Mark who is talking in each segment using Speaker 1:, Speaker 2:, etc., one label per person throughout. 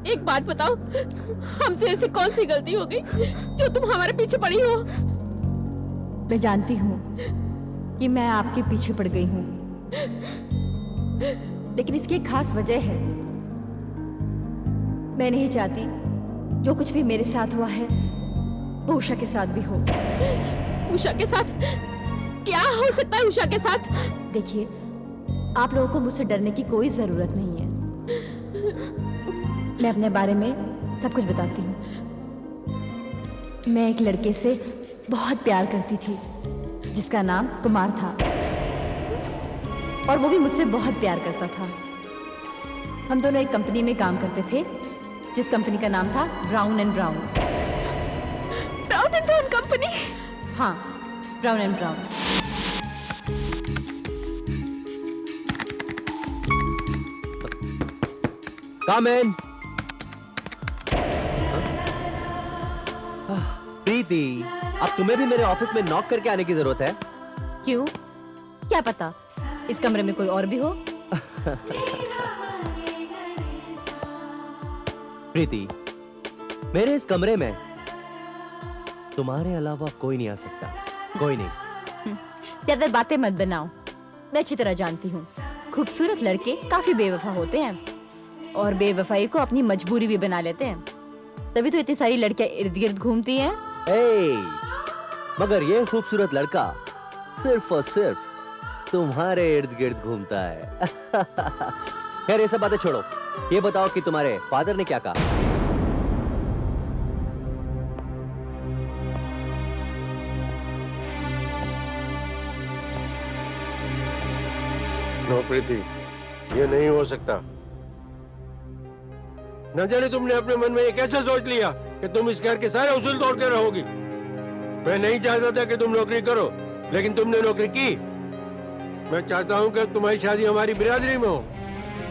Speaker 1: एक बात बताओ, हमसे ऐसी कौन सी गलती हो गई जो तुम हमारे पीछे पड़ी हो?
Speaker 2: मैं जानती हूँ कि मैं आपके पीछे पड़ गई हूँ, लेकिन इसकी एक खास वजह है। मैं नहीं चाहती जो कुछ भी मेरे साथ हुआ है वो उषा के साथ भी हो।
Speaker 1: उषा के साथ? क्या हो सकता है उषा के साथ?
Speaker 2: देखिए, आप लोगों को मुझसे डरने की कोई जरूरत नहीं है। मैं अपने बारे में सब कुछ बताती हूँ। मैं एक लड़के से बहुत प्यार करती थी जिसका नाम कुमार था, और वो भी मुझसे बहुत प्यार करता था। हम दोनों एक कंपनी में काम करते थे जिस कंपनी का नाम था Brown and Brown.
Speaker 1: Brown and Brown company?
Speaker 2: हाँ, Brown and Brown.
Speaker 3: Come in. Preeti, अब तुम्हें भी मेरे ऑफिस में नॉक करके आने की जरूरत है?
Speaker 2: क्यों? क्या पता इस कमरे में कोई और भी हो।
Speaker 3: प्रीति, मेरे इस कमरे में तुम्हारे अलावा कोई नहीं आ सकता, कोई नहीं।
Speaker 2: ज्यादा बातें मत बनाओ। मैं अच्छी तरह जानती हूँ, खूबसूरत लड़के काफी बेवफा होते हैं और बेवफाई को अपनी मजबूरी भी बना लेते हैं। तभी तो इतनी सारी लड़कियां इर्द गिर्द घूमती हैं।
Speaker 3: मगर ये खूबसूरत लड़का सिर्फ और सिर्फ तुम्हारे इर्द गिर्द घूमता है। खैर, ये सब बातें छोड़ो, ये बताओ कि तुम्हारे फादर ने क्या कहा?
Speaker 4: नो प्रीति, ये नहीं हो सकता। न जाने तुमने अपने मन में ये कैसे सोच लिया कि तुम इस घर के सारे उसूल तोड़ते रहोगी। मैं नहीं चाहता था कि तुम नौकरी करो, लेकिन तुमने नौकरी की। मैं चाहता हूँ कि तुम्हारी शादी हमारी बिरादरी में हो,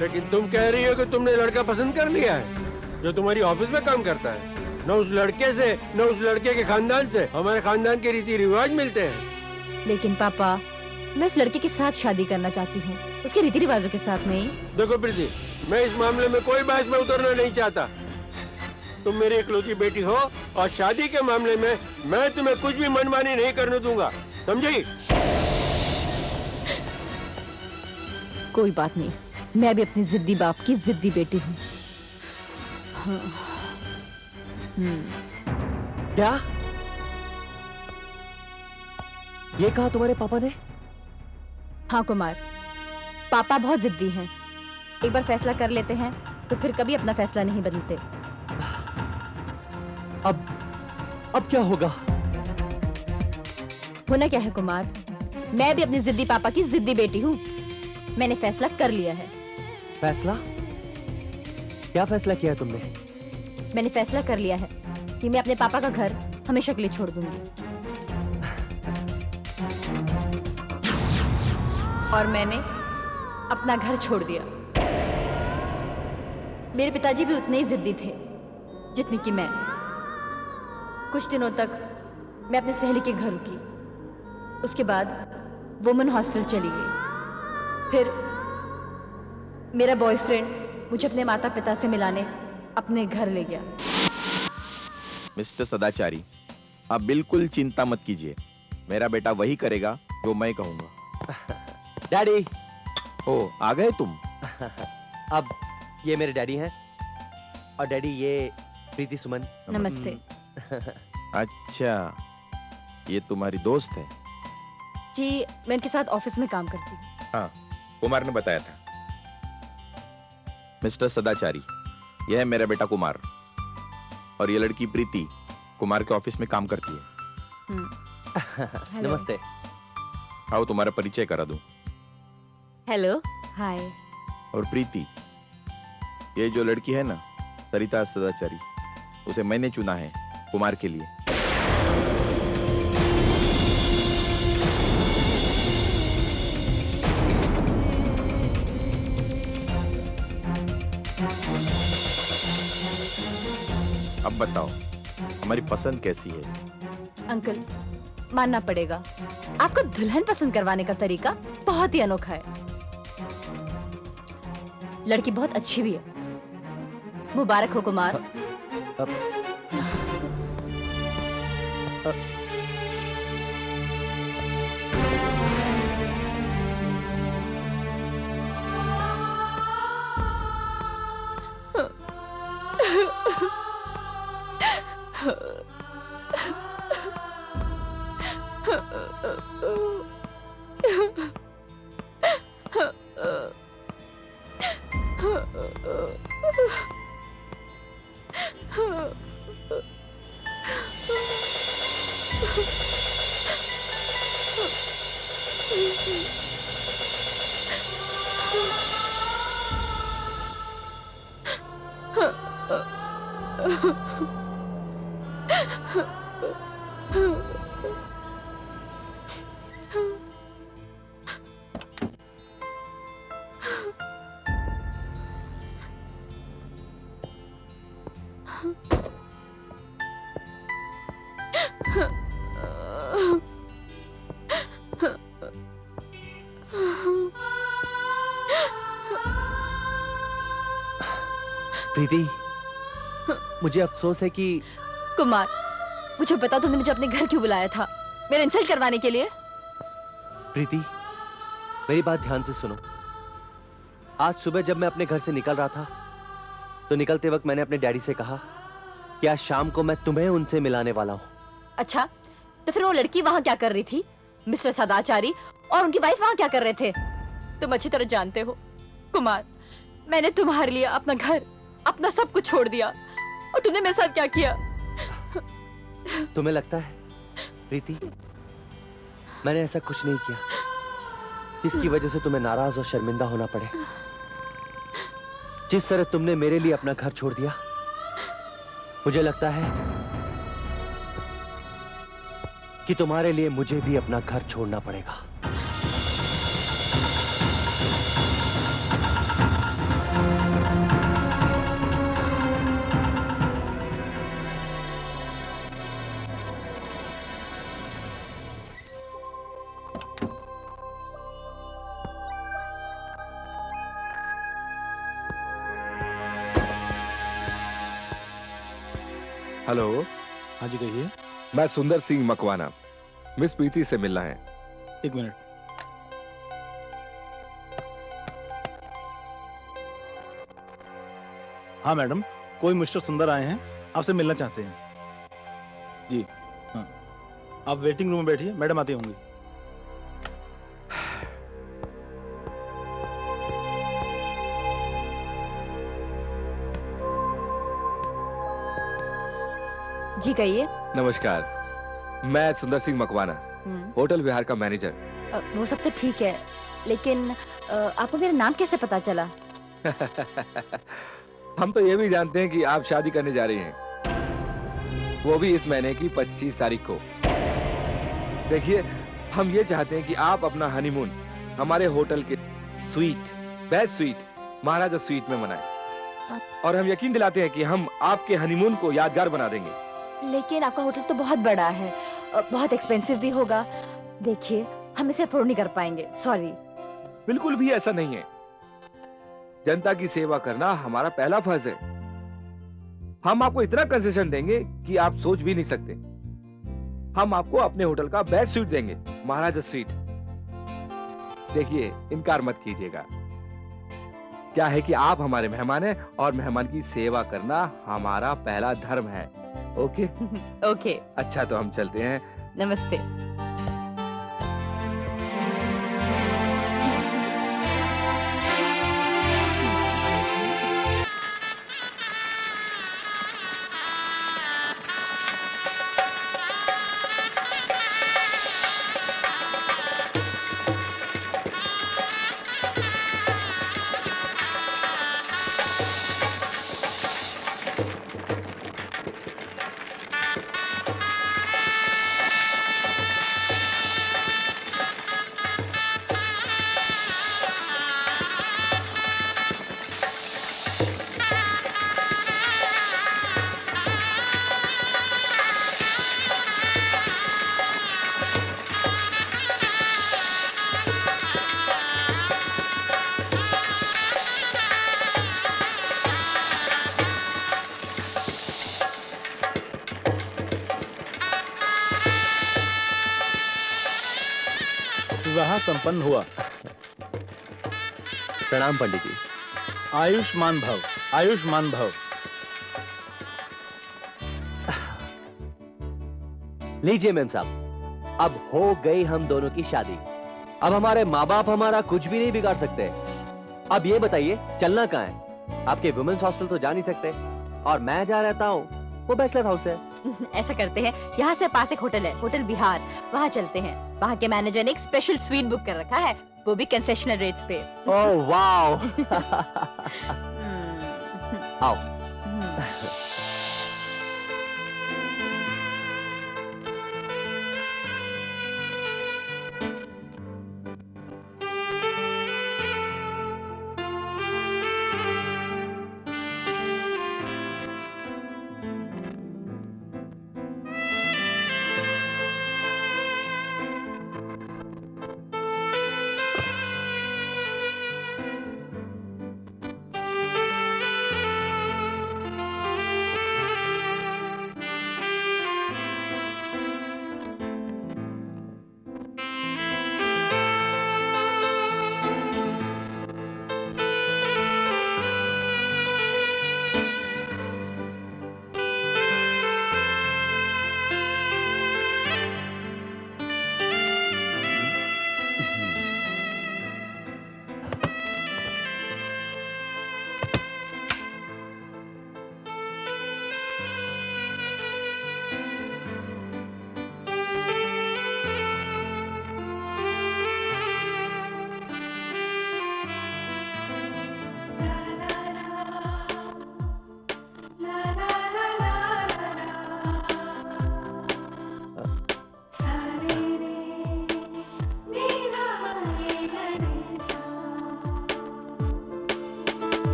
Speaker 4: लेकिन तुम कह रही हो कि तुमने लड़का पसंद कर लिया है जो तुम्हारी ऑफिस में काम करता है। न उस लड़के से न उस लड़के के खानदान से हमारे खानदान के रीति रिवाज मिलते हैं।
Speaker 2: लेकिन पापा, मैं उस लड़के के साथ शादी करना चाहती हूँ, उसके रीति रिवाजों के साथ नहीं।
Speaker 4: देखो प्रीति, मैं इस मामले में कोई बहस में उतरना नहीं चाहता। तुम मेरी इकलौती बेटी हो और शादी के मामले में मैं तुम्हें कुछ भी मनमानी नहीं करने दूंगा, समझी?
Speaker 2: कोई बात नहीं, मैं भी अपनी जिद्दी बाप की जिद्दी बेटी हूँ। हाँ।
Speaker 3: क्या ये कहा तुम्हारे पापा ने?
Speaker 2: हाँ कुमार, पापा बहुत जिद्दी हैं। एक बार फैसला कर लेते हैं तो फिर कभी अपना फैसला नहीं बदलते।
Speaker 3: अब क्या होगा?
Speaker 2: होना क्या है कुमार, मैं भी अपनी जिद्दी पापा की जिद्दी बेटी हूँ। मैंने फैसला कर लिया है।
Speaker 3: फैसला? क्या फैसला किया तुमने?
Speaker 2: मैंने फैसला कर लिया है कि मैं अपने पापा का घर हमेशा के लिए छोड़ दूंगी। और मैंने अपना घर छोड़ दिया। मेरे पिताजी भी उतने ही जिद्दी थे जितनी कि मैं। कुछ दिनों तक मैं अपने सहेली के घर रुकी, उसके बाद वुमेन हॉस्टल चली गई। फिर मेरा बॉयफ्रेंड मुझे अपने माता पिता से मिलाने अपने घर ले गया।
Speaker 5: मिस्टर सदाचारी, आप बिल्कुल चिंता मत कीजिए, मेरा बेटा वही करेगा जो मैं कहूंगा।
Speaker 3: डैडी।
Speaker 5: ओ, आ गए तुम?
Speaker 3: अब ये मेरे डैडी हैं, और डैडी ये प्रीति सुमन।
Speaker 2: नमस्ते।
Speaker 5: अच्छा, ये तुम्हारी दोस्त है?
Speaker 2: जी, मैं इनके साथ ऑफिस में काम करती हूँ।
Speaker 5: हाँ, कुमार ने बताया था। मिस्टर सदाचारी, यह है मेरा बेटा कुमार, और ये लड़की प्रीति कुमार के ऑफिस में काम करती है।
Speaker 2: हेलो।
Speaker 3: नमस्ते।
Speaker 5: आओ तुम्हारा परिचय करा दूं।
Speaker 2: हेलो। हाय।
Speaker 5: और प्रीति, ये जो लड़की है ना, सरिता सदाचारी, उसे मैंने चुना है कुमार के लिए। अब बताओ, हमारी पसंद कैसी है?
Speaker 2: अंकल, मानना पड़ेगा, आपको दुल्हन पसंद करवाने का तरीका बहुत ही अनोखा है। लड़की बहुत अच्छी भी है, मुबारक हो कुमार।
Speaker 3: प्रीति, मुझे अफसोस है कि
Speaker 2: कुमार, मुझे बता तुमने मुझे अपने घर क्यों बुलाया था? मेरा इंसल्ट करवाने के लिए?
Speaker 3: प्रीति, मेरी बात ध्यान से सुनो। आज सुबह जब मैं अपने घर से निकल रहा था तो निकलते वक्त मैंने अपने डैडी से कहा कि आज शाम को मैं तुम्हें उनसे मिलाने वाला हूं।
Speaker 2: अच्छा, तो फिर वो लड़की वहां क्या कर रही थी? मिस्टर सदाचारी और उनकी वाइफ वहां क्या कर रहे थे? तुम अच्छी तरह जानते हो कुमार, मैंने तुम्हारे लिए अपना घर, अपना सब कुछ छोड़ दिया और तुमने मेरे साथ क्या किया?
Speaker 3: तुम्हें लगता है प्रीति मैंने ऐसा कुछ नहीं किया जिसकी वजह से तुम्हें नाराज और शर्मिंदा होना पड़े? जिस तरह तुमने मेरे लिए अपना घर छोड़ दिया, मुझे लगता है कि तुम्हारे लिए मुझे भी अपना घर छोड़ना पड़ेगा।
Speaker 5: हेलो,
Speaker 6: हाँ जी कहिए।
Speaker 5: मैं सुंदर सिंह मकवाना, मिस प्रीति से मिलना है।
Speaker 6: एक मिनट। हाँ मैडम, कोई मिस्टर सुंदर आए हैं, आपसे मिलना चाहते हैं। जी हाँ, आप वेटिंग रूम में बैठिए, मैडम आती होंगी।
Speaker 2: जी कहिए।
Speaker 5: नमस्कार, मैं सुंदर सिंह मकवाना, होटल विहार का मैनेजर।
Speaker 2: वो सब तो ठीक है, लेकिन आपको मेरा नाम कैसे पता चला?
Speaker 5: हम तो ये भी जानते हैं कि आप शादी करने जा रही हैं, वो भी इस महीने की 25 तारीख को। देखिए, हम ये चाहते हैं कि आप अपना हनीमून हमारे होटल के स्वीट, बेस्ट स्वीट, महाराजा स्वीट में मनाएं। और हम यकीन दिलाते हैं कि हम आपके हनीमून को यादगार बना देंगे।
Speaker 2: लेकिन आपका होटल तो बहुत बड़ा है, बहुत एक्सपेंसिव भी होगा। देखिए, हम इसे अफोर्ड नहीं कर पाएंगे, सॉरी।
Speaker 5: बिल्कुल भी ऐसा नहीं है। जनता की सेवा करना हमारा पहला फर्ज है। हम आपको इतना कंसेशन देंगे कि आप सोच भी नहीं सकते। हम आपको अपने होटल का बेस्ट स्वीट देंगे, महाराजा स्वीट। देखिए, इनकार मत कीजिएगा। क्या है कि आप हमारे मेहमान हैं और मेहमान की सेवा करना हमारा पहला धर्म है। ओके?
Speaker 2: ओके,
Speaker 5: अच्छा, तो हम चलते हैं।
Speaker 2: नमस्ते।
Speaker 6: विवाह संपन्न हुआ।
Speaker 3: प्रणाम पंडित जी।
Speaker 6: आयुष्मान भव, आयुष्मान भव।
Speaker 3: लीजिए मेम साहब, अब हो गई हम दोनों की शादी। अब हमारे माँ बाप हमारा कुछ भी नहीं बिगाड़ सकते। अब ये बताइए चलना कहाँ है? आपके वुमेन्स हॉस्टल तो जा नहीं सकते, और मैं जहाँ रहता हूँ वो बैचलर हाउस है।
Speaker 2: ऐसा करते हैं, यहाँ से पास एक होटल है, होटल बिहार, वहाँ चलते हैं। वहाँ के मैनेजर ने एक स्पेशल स्वीट बुक कर रखा है, वो भी कंसेशनल रेट्स पे।
Speaker 3: Oh wow. आओ।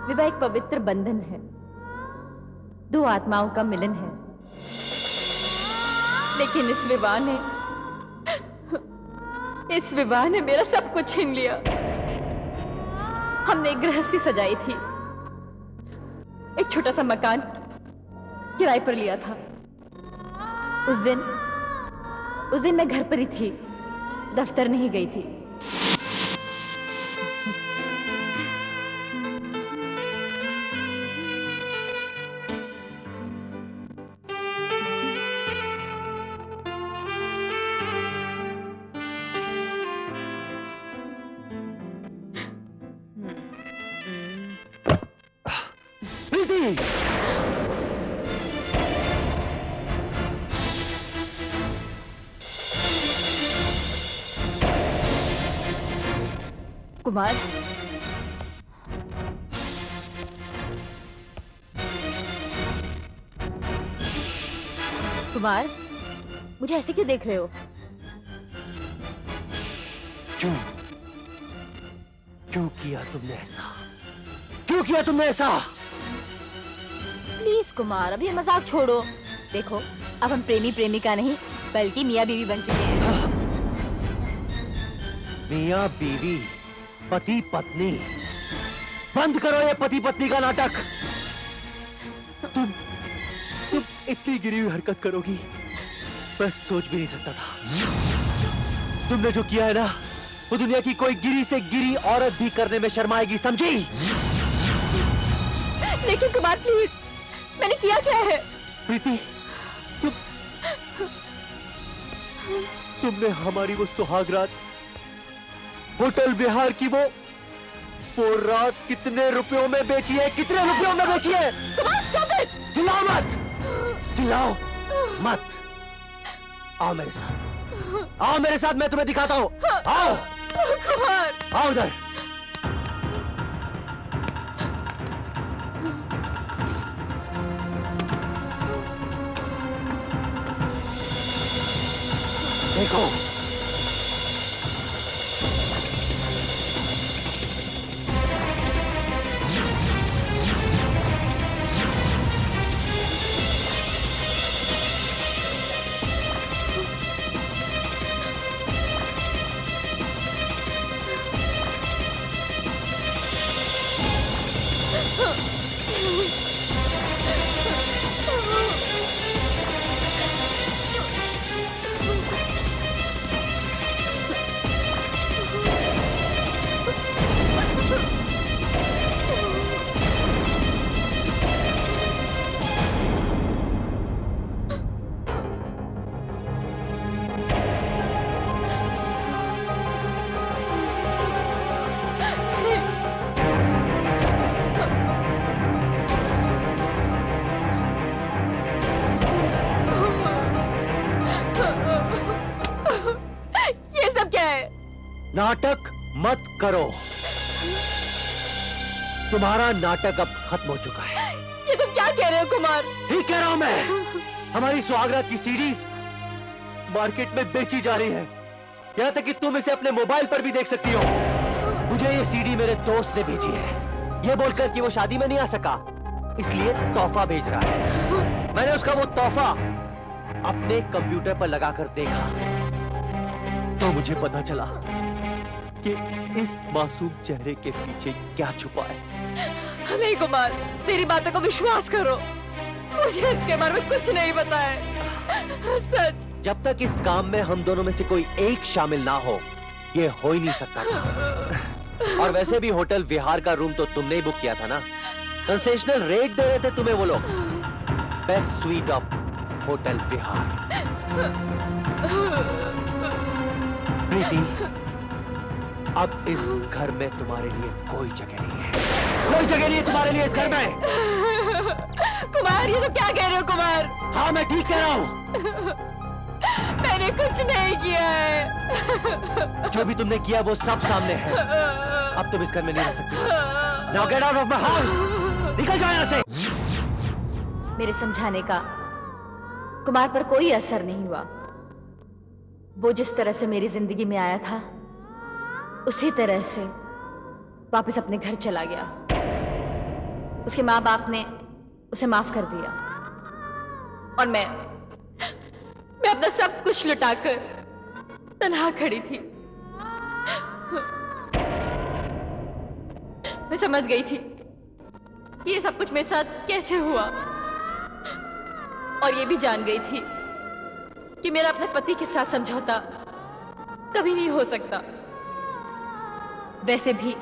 Speaker 2: विवाह एक पवित्र बंधन है, दो आत्माओं का मिलन है। लेकिन इस विवाह ने मेरा सब कुछ छीन लिया। हमने एक गृहस्थी सजाई थी, एक छोटा सा मकान किराए पर लिया था। उस दिन मैं घर पर ही थी, दफ्तर नहीं गई थी। कुमार, कुमार, मुझे ऐसे क्यों देख रहे हो?
Speaker 3: क्यों किया तुमने ऐसा? क्यों किया तुमने ऐसा?
Speaker 2: प्लीज कुमार, अब ये मजाक छोड़ो। देखो, अब हम प्रेमी प्रेमिका नहीं बल्कि मियाँ बीवी बन चुके हैं।
Speaker 3: मियाँ बीवी, पति पत्नी, बंद करो ये पति पत्नी का नाटक। तुम इतनी गिरी हुई हरकत करोगी मैं सोच भी नहीं सकता था। तुमने जो किया है ना, वो दुनिया की कोई गिरी से गिरी औरत भी करने में शर्माएगी, समझी?
Speaker 2: लेकिन कुमार प्लीज, मैंने किया क्या है?
Speaker 3: प्रीति, तुमने हमारी वो सुहाग रात होटल विहार की वो रात कितने रुपयों में बेची है? कितने रुपयों में बेची है?
Speaker 1: Kumar stop it.
Speaker 3: चिल्लाओ मत, चिल्लाओ मत। आओ मेरे साथ, आओ मेरे साथ, मैं तुम्हें दिखाता हूँ। आओ
Speaker 1: कुमार,
Speaker 3: आओ उधर। देखो,
Speaker 1: ये सब क्या है?
Speaker 3: नाटक मत करो। तुम्हारा नाटक अब खत्म हो चुका है।
Speaker 1: ये तुम क्या कह रहे हो कुमार?
Speaker 3: ठीक कह रहा हूं मैं। हमारी सुहागरात की सीडीज मार्केट में बेची जा रही है, यहाँ तक कि तुम इसे अपने मोबाइल पर भी देख सकती हो। मुझे ये सीडी मेरे दोस्त ने भेजी है, ये बोलकर कि वो शादी में नहीं आ सका, इसलिए तोहफा भेज रहा है। मैंने उसका वो तोहफा अपने कंप्यूटर पर लगाकर देखा तो मुझे पता चला कि इस मासूम चेहरे के पीछे क्या छुपा है।
Speaker 1: नहीं कुमार, मेरी बातों को विश्वास करो, मुझे इसके बारे में कुछ नहीं पता है। सच।
Speaker 3: जब तक इस काम में हम दोनों में से कोई एक शामिल ना हो, ये हो ही नहीं सकता था। और वैसे भी होटल विहार का रूम तो तुमने ही बुक किया था ना। कंसेशनल रेट दे रहे थे तुम्हें वो लोग। बेस्ट स्वीट ऑफ होटल विहार। प्रीति, अब इस घर में तुम्हारे लिए कोई जगह नहीं है, कोई जगह नहीं है तुम्हारे लिए इस घर में।
Speaker 1: कुमार, ये तो क्या कह रहे हो कुमार?
Speaker 3: हाँ, मैं ठीक कह रहा हूँ।
Speaker 1: मैंने कुछ नहीं किया है।
Speaker 3: जो भी तुमने किया वो सब सामने है। अब तुम इस घर में नहीं रह सकती। Now get out of my house! निकल जाओ यहाँ से।
Speaker 2: मेरे समझाने का कुमार पर कोई असर नहीं हुआ। वो जिस तरह से मेरी जिंदगी में आया था, उसी तरह से वापस अपने घर चला गया। उसके माँ बाप ने उसे माफ कर दिया और मैं अपना सब कुछ लुटाकर तन्हा खड़ी थी। मैं समझ गई थी कि ये सब कुछ मेरे साथ कैसे हुआ, और ये भी जान गई थी कि मेरा अपने पति के साथ समझौता कभी नहीं हो सकता। वैसे भी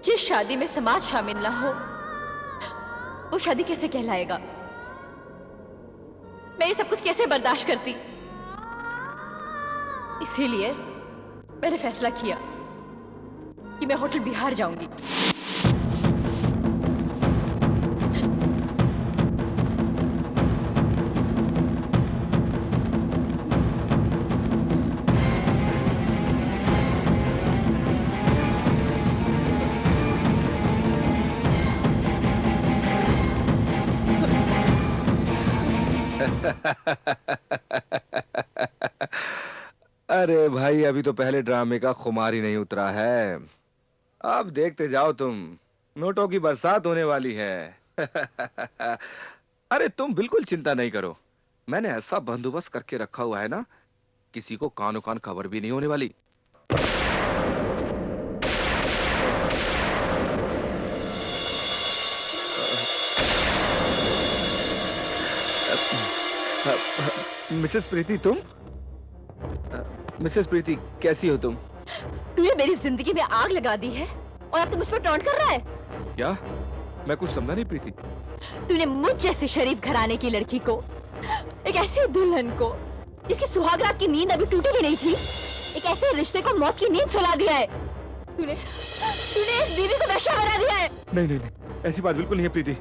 Speaker 2: जिस शादी में समाज शामिल ना हो, वो शादी कैसे कहलाएगा? मैं ये सब कुछ कैसे बर्दाश्त करती? इसीलिए मैंने फैसला किया कि मैं होटल विहार जाऊंगी।
Speaker 5: अरे भाई, अभी तो पहले ड्रामे का खुमार ही नहीं उतरा है। अब देखते जाओ तुम, नोटों की बरसात होने वाली है। अरे तुम बिल्कुल चिंता नहीं करो, मैंने ऐसा बंदोबस्त करके रखा हुआ है ना, किसी को कानो कान खबर भी नहीं होने वाली। मिसेस प्रीति, तुम? मिसेस प्रीति, कैसी हो तुम?
Speaker 2: तूने मेरी जिंदगी में आग लगा दी है और अब तू मुझ पर टॉन्ट कर रहा है।
Speaker 5: क्या? मैं कुछ समझा नहीं प्रीति।
Speaker 2: तूने मुझ जैसे शरीफ घराने की लड़की को, एक ऐसी दुल्हन को जिसकी सुहागरात की नींद अभी टूटी भी नहीं थी, एक ऐसे रिश्ते को मौत की नींद सुला दिया है। तूने तूने इस बीवी को वेश्या बना दिया है।
Speaker 5: नहीं नहीं नहीं, ऐसी बात बिल्कुल नहीं है प्रीति।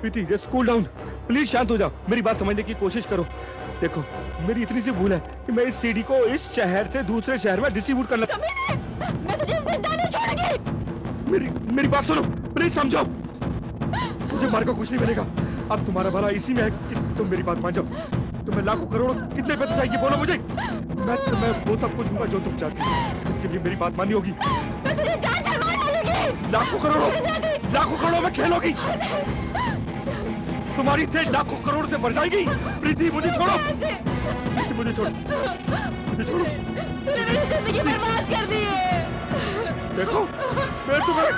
Speaker 5: प्रीति जस्ट कूल डाउन, प्लीज शांत हो जाओ, मेरी बात समझने की कोशिश करो। देखो मेरी इतनी सी भूल है कि मैं इस सीडी को इस शहर से दूसरे शहर में डिस्ट्रीब्यूट करना।
Speaker 2: कमीने, मैं तुझे जिंदा नहीं छोड़ूंगी।
Speaker 5: मेरी बात सुनो, प्लीज समझो। मुझे मार को कुछ नहीं मिलेगा। अब तुम्हारा भला इसी में है कि तुम मेरी बात मान जाओ। तुम्हें लाखों करोड़ों कितने पैसे चाहिए बोलो मुझे, मैं तुम्हें वो सब कुछ दूंगा जो तुम चाहती हो। इसके लिए मेरी बात माननी होगी।
Speaker 2: मैं तुझे जान से मार डालूंगी।
Speaker 5: लाखों करोड़ों में खेलोगी। तुम्हारी तेज लाखों करोड़ से बढ़ जाएगी। प्रीति मुझे छोड़ो, प्रीति मुझे छोड़ो, मुझे छोड़ो।
Speaker 2: तूने मेरी जिंदगी बर्बाद कर दी है।
Speaker 5: देखो मैं तुम्हें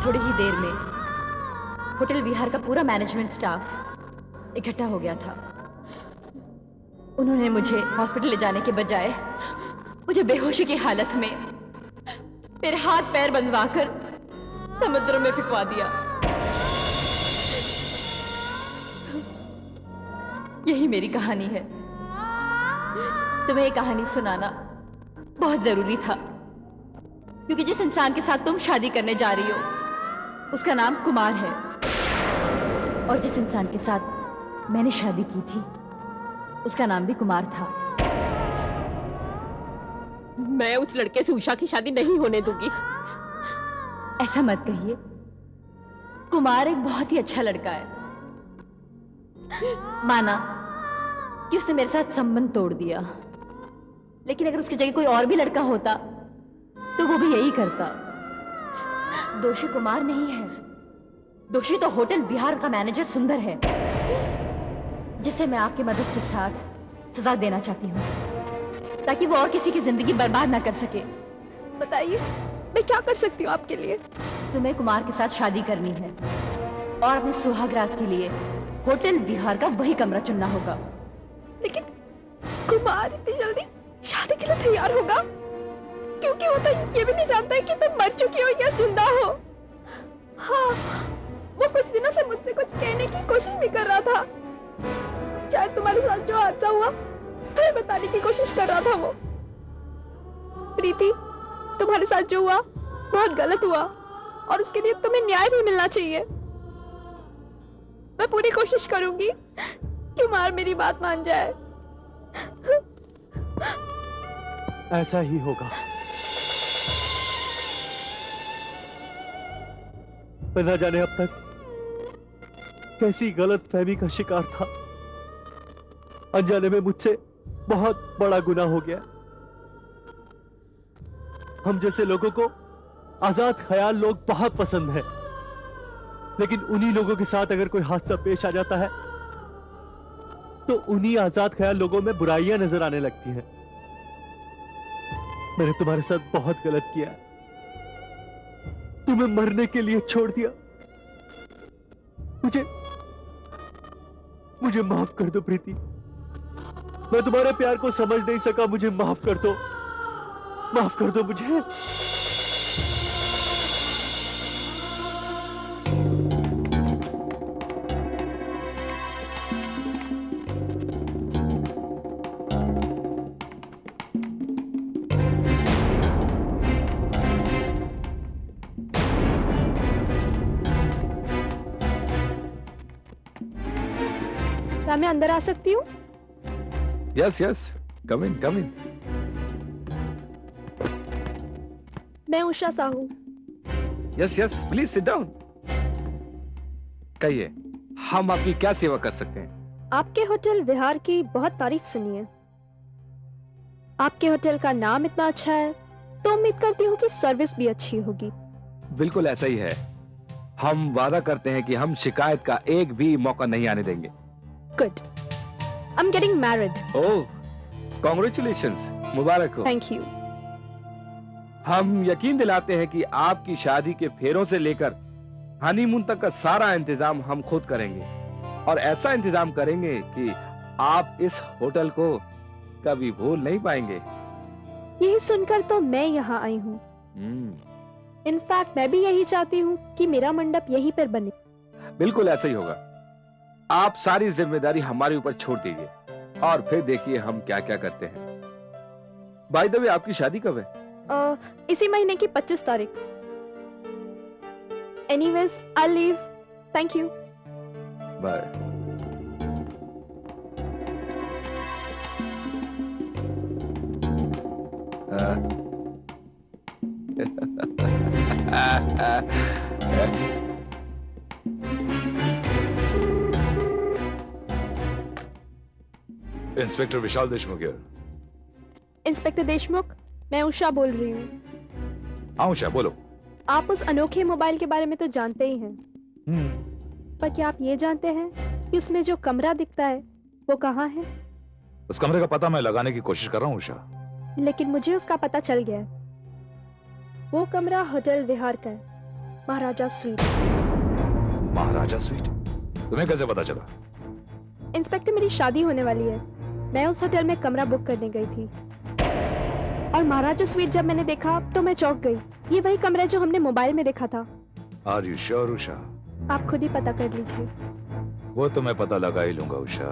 Speaker 2: थोड़ी ही देर में होटल विहार का पूरा मैनेजमेंट स्टाफ इकट्ठा हो गया था। उन्होंने मुझे हॉस्पिटल ले जाने के बजाय मुझे बेहोशी की हालत में मेरे हाथ पैर बंधवाकर समुद्र में फिकवा दिया। यही मेरी कहानी है। तुम्हें ये कहानी सुनाना बहुत जरूरी था, क्योंकि जिस इंसान के साथ तुम शादी करने जा रही हो उसका नाम कुमार है, और जिस इंसान के साथ मैंने शादी की थी उसका नाम भी कुमार था।
Speaker 1: मैं उस लड़के से उषा की शादी नहीं होने दूंगी।
Speaker 2: ऐसा मत कहिए, कुमार एक बहुत ही अच्छा लड़का है। माना कि उसने मेरे साथ संबंध तोड़ दिया, लेकिन अगर उसकी जगह कोई और भी लड़का होता तो वो भी यही करता। दोषी कुमार नहीं है, दोषी तो होटल विहार का मैनेजर सुंदर है, जिसे मैं आपकी मदद के साथ सजा देना चाहती हूँ, ताकि वो और किसी की जिंदगी बर्बाद ना कर सके।
Speaker 1: बताइए मैं क्या कर सकती हूँ आपके लिए?
Speaker 2: तुम्हें कुमार के साथ शादी करनी है और अपने सुहागरात के लिए होटल विहार का वही कमरा चुनना होगा।
Speaker 1: लेकिन कुमार इतनी जल्दी शादी के लिए तैयार होगा? क्योंकि वो तो ये भी नहीं जानता है कि तुम मर चुकी हो या जिंदा हो। हाँ, वो कुछ दिनों से मुझसे कुछ कहने की कोशिश भी कर रहा था। शायद तुम्हारे साथ जो हादसा हुआ तुम्हें बताने की कोशिश कर रहा था वो। प्रीति, तुम्हारे साथ जो हुआ बहुत गलत हुआ और उसके लिए तुम्हें न्याय भी मिलना चाहिए। मैं पूरी कोशिश करूंगी कि कुमार मेरी बात मान जाए।
Speaker 3: ऐसा ही होगा। मैं ना जाने अब तक कैसी गलत फहमी का शिकार था। अनजाने में मुझसे बहुत बड़ा गुनाह हो गया। हम जैसे लोगों को आजाद ख्याल लोग बहुत पसंद है, लेकिन उन्हीं लोगों के साथ अगर कोई हादसा पेश आ जाता है तो उन्हीं आजाद ख्याल लोगों में बुराइयां नजर आने लगती हैं। मैंने तुम्हारे साथ बहुत गलत किया है, तुम्हें मरने के लिए छोड़ दिया। मुझे माफ कर दो प्रीति, मैं तुम्हारे प्यार को समझ नहीं सका। मुझे माफ कर दो, माफ कर दो मुझे।
Speaker 1: क्या मैं अंदर आ सकती हूँ?
Speaker 5: Yes yes, come in come in.
Speaker 1: मैं Usha Sahu.
Speaker 5: Yes yes, please sit down. कहिए, हम आपकी क्या सेवा कर सकते हैं?
Speaker 1: आपके होटल विहार की बहुत तारीफ सुनी है। आपके होटल का नाम इतना अच्छा है तो उम्मीद करती हूँ कि सर्विस भी अच्छी होगी।
Speaker 5: बिल्कुल ऐसा ही है। हम वादा करते हैं कि हम शिकायत का एक भी मौका नहीं आने देंगे।
Speaker 1: Good. I am getting married.
Speaker 5: Oh, congratulations, मुबारक हो।
Speaker 1: Thank you.
Speaker 5: हम यकीन दिलाते हैं कि आपकी शादी के फेरों से लेकर हनीमून तक का सारा इंतजाम हम खुद करेंगे, और ऐसा इंतजाम करेंगे कि आप इस होटल को कभी भूल नहीं पाएंगे।
Speaker 1: यही सुनकर तो मैं यहाँ आई हूँ। इनफैक्ट मैं भी यही चाहती हूँ कि मेरा मंडप यहीं पर बने।
Speaker 5: बिल्कुल ऐसा ही होगा। आप सारी जिम्मेदारी हमारे ऊपर छोड़ दीजिए और फिर देखिए हम क्या क्या करते हैं। बाय द वे, आपकी शादी कब है?
Speaker 1: इसी महीने की 25 तारीख। Anyways I leave. Thank you.
Speaker 5: Bye.
Speaker 7: Inspector Vishal Deshmukh here।
Speaker 1: Inspector Deshmukh, मैं उषा बोल रही हूँ।
Speaker 7: हाँ उषा बोलो।
Speaker 1: आप उस अनोखे मोबाइल के बारे में तो जानते ही हैं, पर क्या आप ये जानते हैं कि उसमें जो कमरा दिखता है वो कहाँ है?
Speaker 7: उस कमरे का पता मैं लगाने की कोशिश कर रहा हूँ उषा।
Speaker 1: लेकिन मुझे उसका पता चल गया है। वो कमरा होटल विहार का है, महाराजा स्वीट।
Speaker 7: महाराजा स्वीट? तुम्हें कैसे पता चला?
Speaker 1: इंस्पेक्टर, मेरी शादी होने वाली है। मैं उस होटल में कमरा बुक करने गई थी और महाराजा स्वीट जब मैंने देखा तो मैं चौंक गई। ये वही कमरा है जो हमने मोबाइल में देखा था।
Speaker 7: Are you sure Usha?
Speaker 1: आप खुद ही पता कर लीजिए।
Speaker 7: वो तो मैं पता लगा ही लूंगा उषा।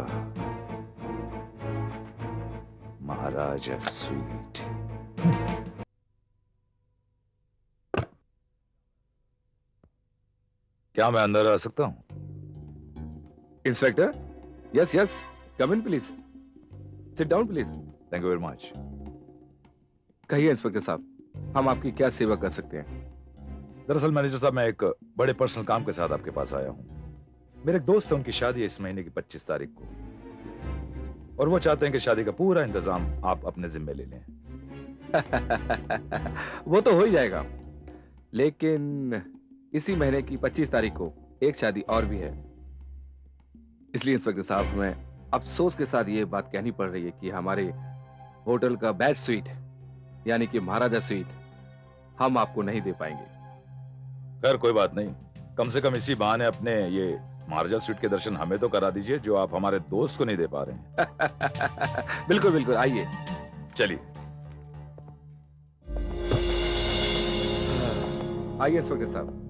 Speaker 7: महाराजा स्वीट। क्या मैं अंदर आ सकता हूँ?
Speaker 5: Inspector, yes yes, come in please, sit down please.
Speaker 7: Thank you very much.
Speaker 5: कहिए इंस्पेक्टर साहब, हम आपकी क्या सेवा कर सकते हैं?
Speaker 7: दरअसल मैनेजर साहब, मैं एक बड़े पर्सनल काम के साथ आपके पास आया हूँ। मेरे एक दोस्त है, उनकी शादी है इस महीने की 25 तारीख को, और वो चाहते हैं कि शादी का पूरा इंतजाम आप अपने जिम्मे ले लें।
Speaker 5: वो तो हो ही जाएगा, लेकिन इसी महीने की 25 तारीख को एक शादी और भी है। इसलिए इंस्पेक्टर साहब, हमें अफसोस के साथ ये बात कहनी पड़ रही है कि हमारे होटल का बेस्ट स्वीट यानी कि महाराजा स्वीट हम आपको नहीं दे पाएंगे।
Speaker 7: खैर कोई बात नहीं, कम से कम इसी बहाने अपने ये महाराजा स्वीट के दर्शन हमें तो करा दीजिए, जो आप हमारे दोस्त को नहीं दे पा रहे हैं।
Speaker 5: बिल्कुल बिल्कुल, आइए।
Speaker 7: चलिए
Speaker 5: आइए इंस्पेक्टर साहब।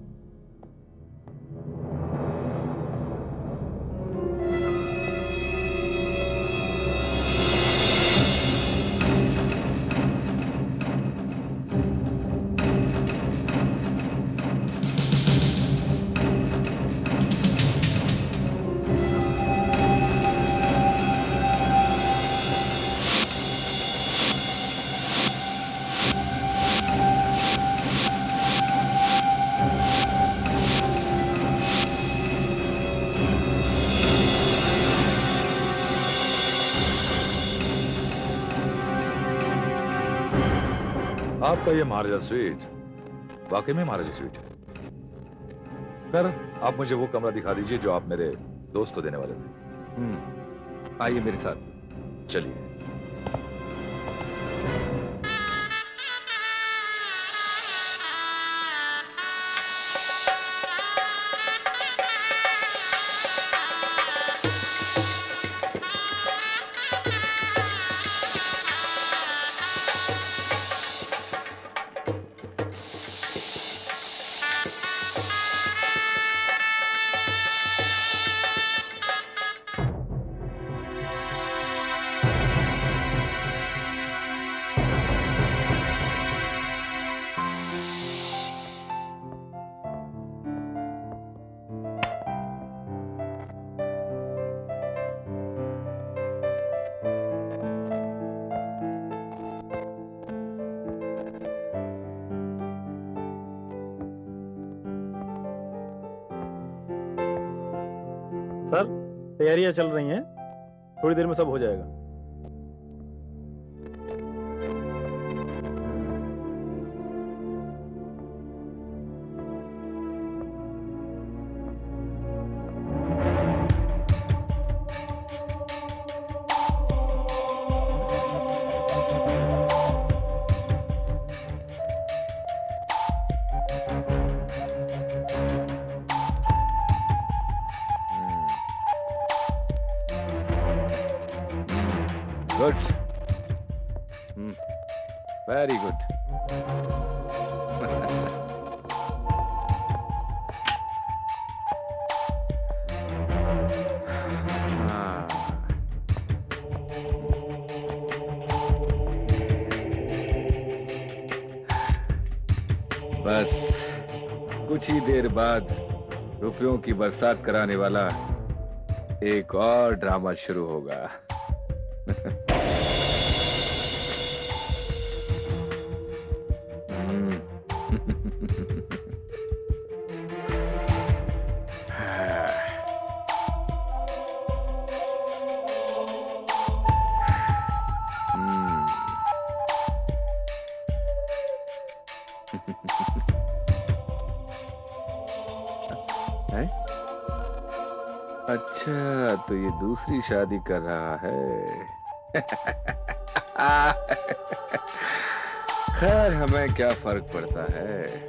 Speaker 7: आपका ये महाराजा स्वीट वाकई में महाराजा स्वीट है। खैर आप मुझे वो कमरा दिखा दीजिए जो आप मेरे दोस्त को देने वाले थे।
Speaker 5: आइए मेरे साथ।
Speaker 7: चलिए।
Speaker 6: सर, तैयारियां चल रही हैं, थोड़ी देर में सब हो जाएगा।
Speaker 5: Good, very good. हाँ। बस कुछ ही देर बाद रुपयों की बरसात कराने वाला एक और ड्रामा शुरू होगा। हैं? अच्छा, तो ये दूसरी शादी कर रहा है। खैर, हमें क्या फर्क पड़ता है।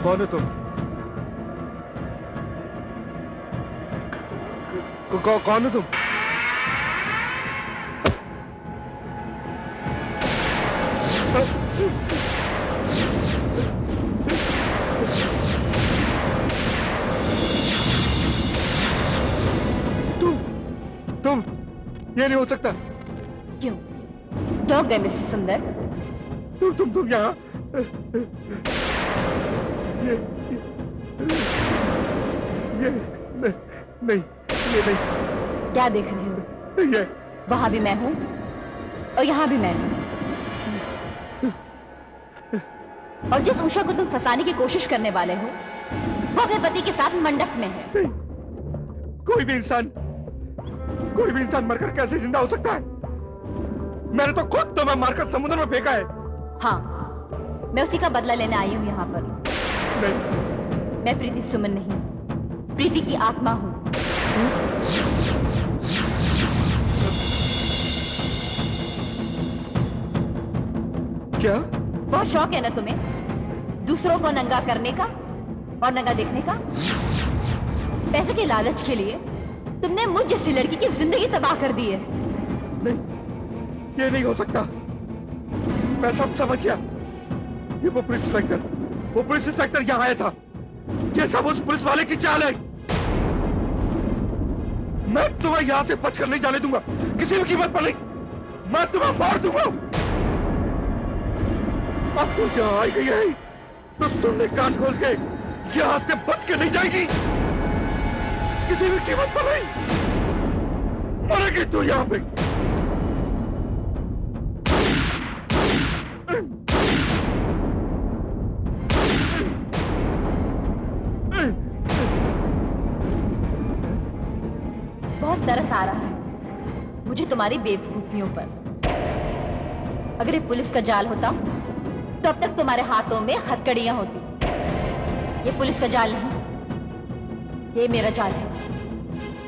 Speaker 6: कौन हो तुम? कौन हो तुम? तुम ये नहीं हो सकता।
Speaker 2: क्यों? डॉग गए मिस्टर सुंदर?
Speaker 6: तुम यहाँ ये नहीं, ये नहीं।
Speaker 2: क्या देख रहे हो?
Speaker 6: ये
Speaker 2: वहां भी मैं हूं और यहाँ भी मैं हूं। और जिस उषा को तुम फंसाने की कोशिश करने वाले हो वो अपने पति के साथ मंडप में है।
Speaker 6: नहीं। कोई भी इंसान मरकर कैसे जिंदा हो सकता है? मैंने तो खुद तुम्हें मारकर समुद्र में फेंका है।
Speaker 2: हाँ, मैं उसी का बदला लेने आई हूँ यहाँ पर।
Speaker 6: नहीं।
Speaker 2: मैं प्रीति सुमन नहीं, प्रीति की आत्मा हूँ।
Speaker 6: क्या?
Speaker 2: बहुत शौक है ना तुम्हें दूसरों को नंगा करने का और नंगा देखने का? पैसों के लालच के लिए तुमने मुझ जैसी लड़की की जिंदगी तबाह कर दी है।
Speaker 6: नहीं, ये नहीं हो सकता। मैं सब समझ गया। ये वो पुलिस इंस्पेक्टर यहाँ आया था। ये सब उस पुलिस वाले की चाल है। मैं तुम्हें यहाँ से बचकर नहीं जाने दूंगा, किसी भी कीमत पर नहीं। मैं तुम्हें मार दूंगा। अब तू यहाँ आई गई है तो सुनने कान खोल के यहाँ से बच के नहीं जाएगी, किसी भी कीमत पर नहीं। मरेगी तू यहाँ पे।
Speaker 2: बहुत तरस आ रहा है मुझे तुम्हारी बेवकूफियों पर। अगर ये पुलिस का जाल होता तो अब तक तुम्हारे हाथों में हथकड़ियां होती। ये पुलिस का जाल नहीं, ये मेरा जाल है,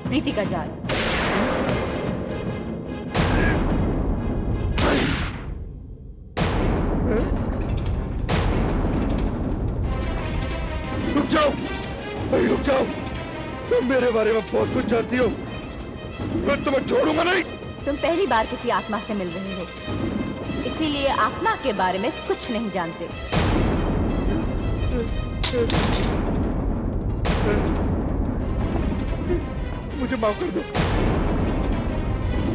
Speaker 2: प्रीति का जाल।
Speaker 6: रुक जाओ, रुक जाओ। तुम मेरे बारे में बहुत कुछ जानती हो। मैं तुम्हें छोड़ूंगा नहीं।
Speaker 2: तुम पहली बार किसी आत्मा से मिल रहे हो, इसीलिए आत्मा के बारे में कुछ नहीं जानते।
Speaker 6: मुझे माफ कर दो,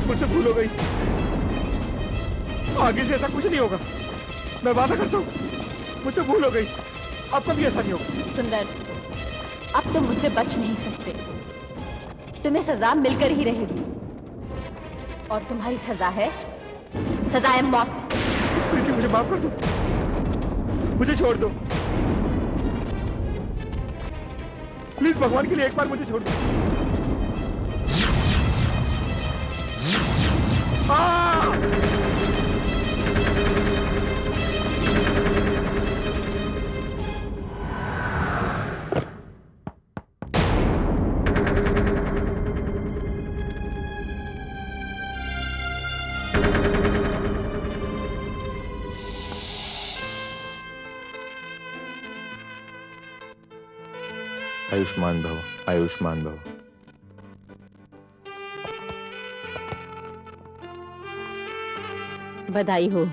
Speaker 6: मुझसे भूल हो गई। आगे से ऐसा कुछ नहीं होगा, मैं वादा करता हूँ। मुझसे भूल हो गई, अब कभी ऐसा नहीं होगा।
Speaker 2: सुंदर, अब तुम मुझसे बच नहीं सकते। तुम्हें सजा मिलकर ही रहेगी और तुम्हारी सजा है मौत।
Speaker 6: प्रीति मुझे माफ कर दो, मुझे छोड़ दो, प्लीज भगवान के लिए एक बार मुझे छोड़ दो।
Speaker 5: आयुष्मान भव, आयुष्मान भव।
Speaker 8: बधाई हो।